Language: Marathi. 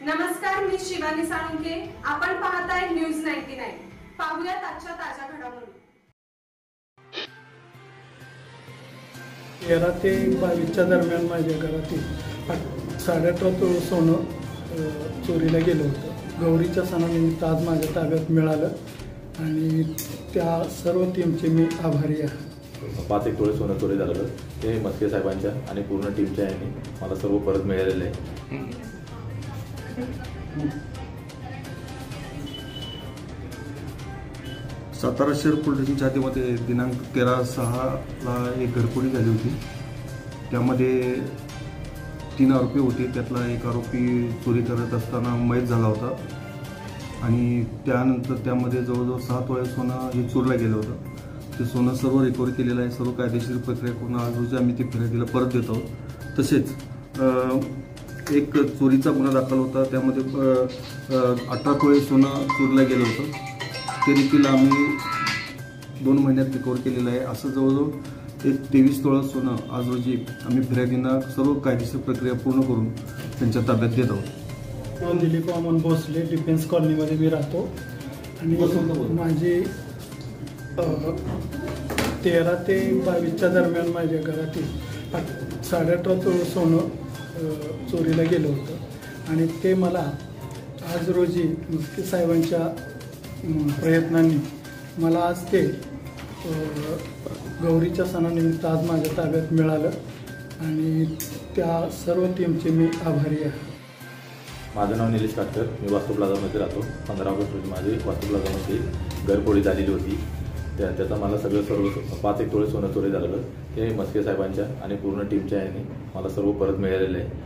नमस्कार, मी शिवानी साळुंखे. आपण पाहताय न्यूज 99. पाहूयात आजच्या ताज्या घडामोडी. 13 ते 22च्या दरम्यान माझ्या घरातील 18.5 तोळ सोनं चोरीला गेलं होतं. गौरीच्या सणानिमित्त आज माझ्या ताब्यात मिळालं आणि त्या सर्व टीमचे मी आभारी आहे. 5 तोळे सोनं चोरी झालेलं ते मस्के साहेबांच्या आणि पूर्ण टीमच्या यांनी मला सर्व परत मिळालेलं आहे. सातारा शहर पोलीस स्टेशनच्या हद्दीमध्ये दिनांक 13/6 एक घरफोडी झाली होती. त्यामध्ये 3 आरोपी होते. त्यातला एक आरोपी चोरी करत असताना मयत झाला होता आणि त्यानंतर त्यामध्ये जवळजवळ 6 तोळे सोनं हे चोरलं गेलं होतं. ते सोनं सर्व रिकव्हरी केलेलं आहे. सर्व कायदेशीर प्रक्रिया करून आज रोजी आम्ही ते फिर्यादीला परत देत आहोत. तसेच एक चोरीचा गुन्हा दाखल होता. त्यामध्ये 18 तोळे सोनं चोरलं गेलं होतं. ते देखील आम्ही 2 महिन्यात रिकव्हर केलेलं आहे. असं जवळजवळ एक 23 तोळा सोनं आज रोजी आम्ही फिर्यादींना सर्व कायदेशीर प्रक्रिया पूर्ण करून त्यांच्या ताब्यात देत आहोत. दिलीप वामन भोसले, डिफेन्स कॉलनीमध्ये मी राहतो आणि माझी 13 ते 22च्या दरम्यान माझ्या घरातील 18.5 तोळ सोनं चोरीला गेलं होतं आणि ते मला आज रोजी मस्के साहेबांच्या प्रयत्नांनी मला आज ते गौरीच्या सणानिमित्त आज माझ्या ताब्यात मिळालं आणि त्या सर्व टीमचे मी आभारी आहे. माझं नाव निलेश काटकर. मी वास्तू प्लाझामध्ये राहतो. 15 ऑगस्ट रोजी माझी वास्तू प्लाझामध्ये घरफोडी झालेली होती. त्याचा मला सर्व 5 तोळे सोनं चोरी झालेलं ते मस्के साहेबांच्या आणि पूर्ण टीमच्या यांनी मला सर्व परत मिळालेलं आहे.